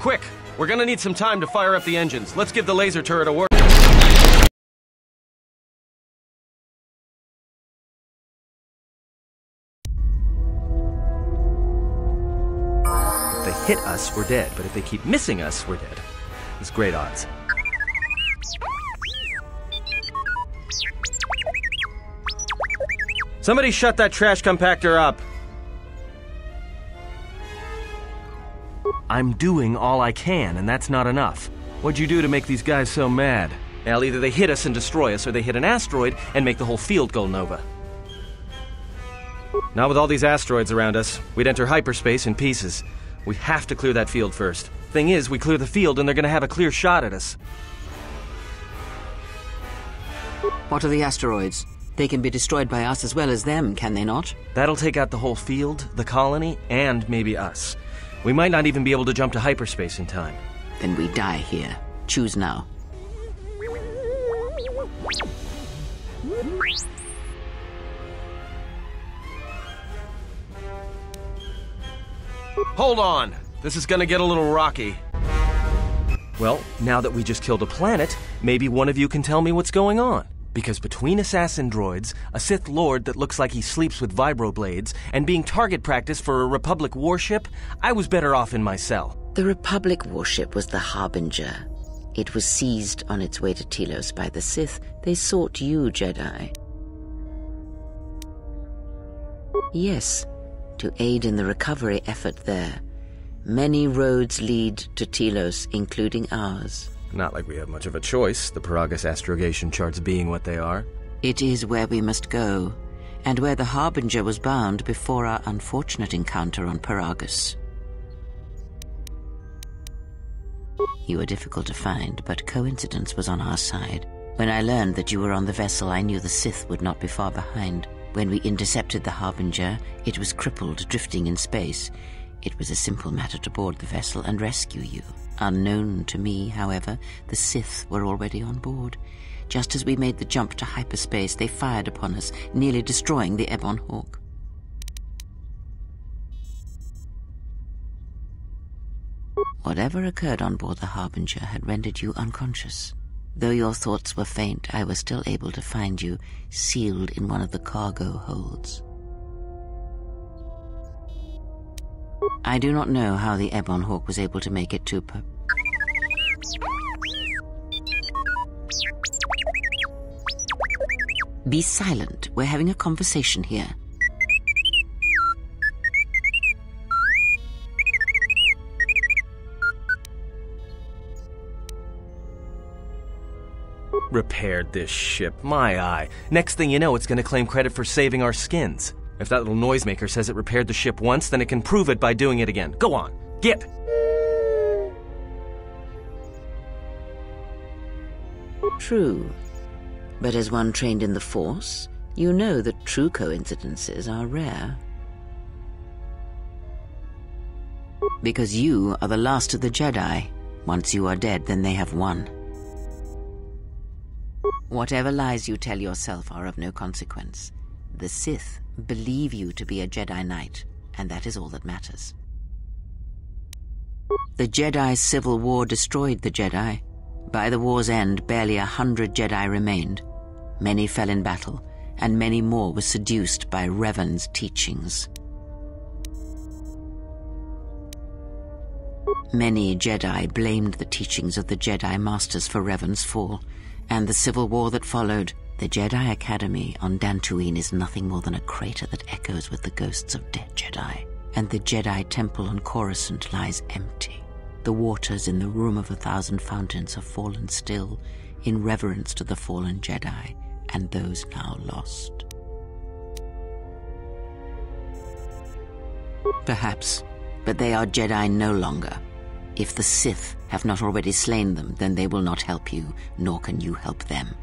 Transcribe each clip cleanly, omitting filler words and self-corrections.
Quick! We're gonna need some time to fire up the engines. Let's give the laser turret a whirl. If they hit us, we're dead. But if they keep missing us, we're dead. It's great odds. Somebody shut that trash compactor up! I'm doing all I can, and that's not enough. What'd you do to make these guys so mad? Well, either they hit us and destroy us, or they hit an asteroid and make the whole field go nova. Not with all these asteroids around us. We'd enter hyperspace in pieces. We have to clear that field first. Thing is, we clear the field and they're gonna have a clear shot at us. What are the asteroids? They can be destroyed by us as well as them, can they not? That'll take out the whole field, the colony, and maybe us. We might not even be able to jump to hyperspace in time. Then we die here. Choose now. Hold on! This is gonna get a little rocky. Well, now that we just killed a planet, maybe one of you can tell me what's going on. Because between assassin droids, a Sith Lord that looks like he sleeps with vibroblades, and being target practice for a Republic warship, I was better off in my cell. The Republic warship was the Harbinger. It was seized on its way to Telos by the Sith. They sought you, Jedi. Yes, to aid in the recovery effort there. Many roads lead to Telos, including ours. Not like we have much of a choice, the Peragus astrogation charts being what they are. It is where we must go, and where the Harbinger was bound before our unfortunate encounter on Peragus. You were difficult to find, but coincidence was on our side. When I learned that you were on the vessel, I knew the Sith would not be far behind. When we intercepted the Harbinger, it was crippled, drifting in space. It was a simple matter to board the vessel and rescue you. Unknown to me, however, the Sith were already on board. Just as we made the jump to hyperspace, they fired upon us, nearly destroying the Ebon Hawk. Whatever occurred on board the Harbinger had rendered you unconscious. Though your thoughts were faint, I was still able to find you, sealed in one of the cargo holds. I do not know how the Ebon Hawk was able to make it to Be silent. We're having a conversation here. Repaired this ship, my eye. Next thing you know, it's gonna claim credit for saving our skins. If that little noisemaker says it repaired the ship once, then it can prove it by doing it again. Go on, get! True. But as one trained in the Force, you know that true coincidences are rare. Because you are the last of the Jedi. Once you are dead, then they have won. Whatever lies you tell yourself are of no consequence. The Sith believe you to be a Jedi Knight. and that is all that matters. The Jedi Civil War destroyed the Jedi. By the war's end, barely 100 Jedi remained. Many fell in battle, and many more were seduced by Revan's teachings. Many Jedi blamed the teachings of the Jedi Masters for Revan's fall, and the civil war that followed. The Jedi Academy on Dantooine is nothing more than a crater that echoes with the ghosts of dead Jedi, and the Jedi Temple on Coruscant lies empty. The waters in the Room of 1,000 Fountains have fallen still in reverence to the fallen Jedi and those now lost. Perhaps, but they are Jedi no longer. If the Sith have not already slain them, then they will not help you, nor can you help them.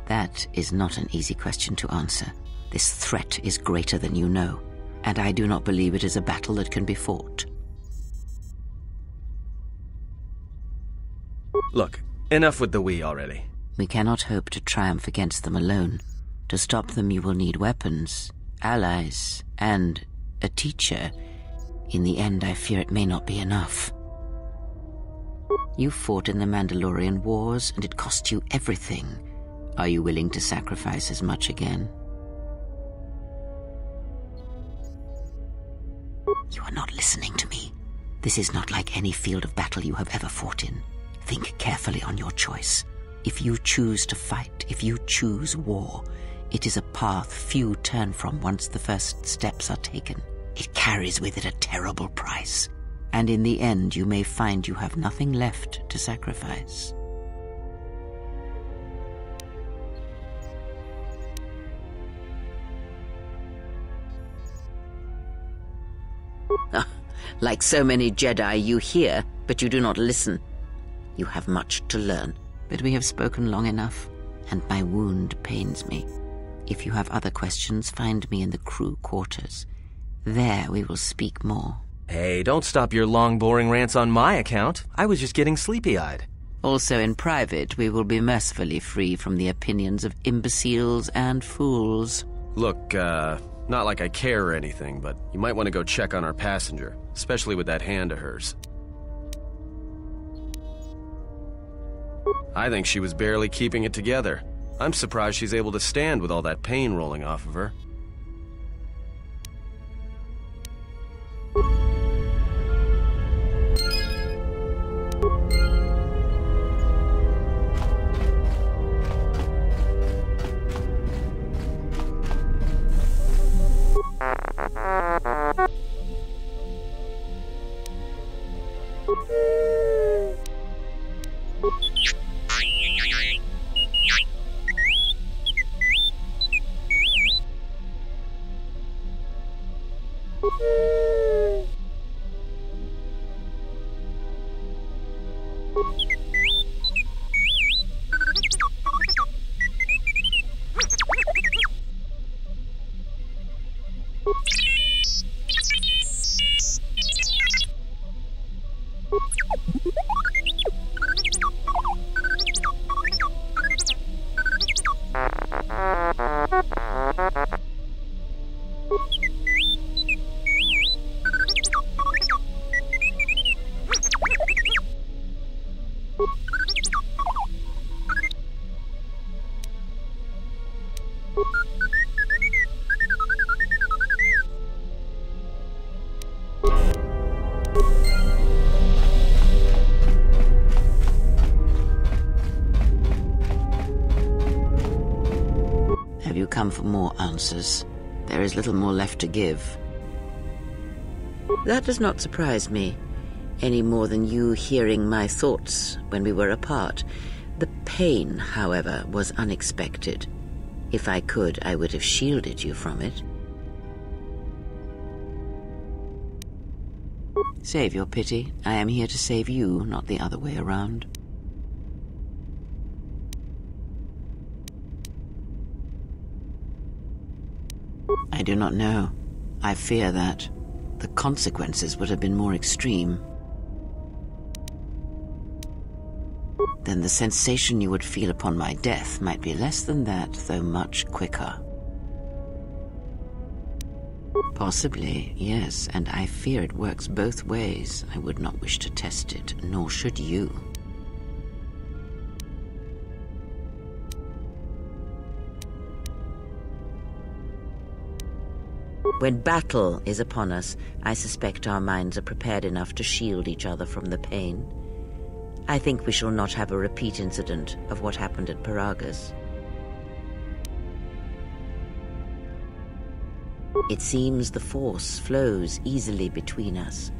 That is not an easy question to answer. This threat is greater than you know, and I do not believe it is a battle that can be fought. Look, enough with the we already. We cannot hope to triumph against them alone. To stop them you will need weapons, allies, and a teacher. In the end, I fear it may not be enough. You fought in the Mandalorian Wars, and it cost you everything. Are you willing to sacrifice as much again? You are not listening to me. This is not like any field of battle you have ever fought in. Think carefully on your choice. If you choose to fight, if you choose war, it is a path few turn from once the first steps are taken. It carries with it a terrible price, and in the end you may find you have nothing left to sacrifice. Like so many Jedi, you hear, but you do not listen. You have much to learn, but we have spoken long enough, and my wound pains me. If you have other questions, find me in the crew quarters. There we will speak more. Hey, don't stop your long, boring rants on my account. I was just getting sleepy-eyed. Also in private, we will be mercifully free from the opinions of imbeciles and fools. Look, not like I care or anything, but you might want to go check on our passenger, especially with that hand of hers. I think she was barely keeping it together. I'm surprised she's able to stand with all that pain rolling off of her. Come for more answers. There is little more left to give. That does not surprise me, any more than you hearing my thoughts when we were apart. The pain, however, was unexpected. If I could, I would have shielded you from it. Save your pity. I am here to save you, not the other way around. I do not know. I fear that the consequences would have been more extreme. Then the sensation you would feel upon my death might be less than that, though much quicker. Possibly, yes, and I fear it works both ways. I would not wish to test it, nor should you. When battle is upon us, I suspect our minds are prepared enough to shield each other from the pain. I think we shall not have a repeat incident of what happened at Peragus. It seems the force flows easily between us.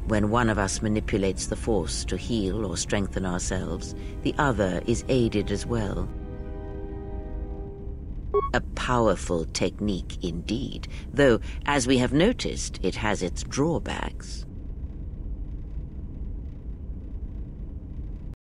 When one of us manipulates the force to heal or strengthen ourselves, the other is aided as well. A powerful technique indeed, though, as we have noticed, it has its drawbacks.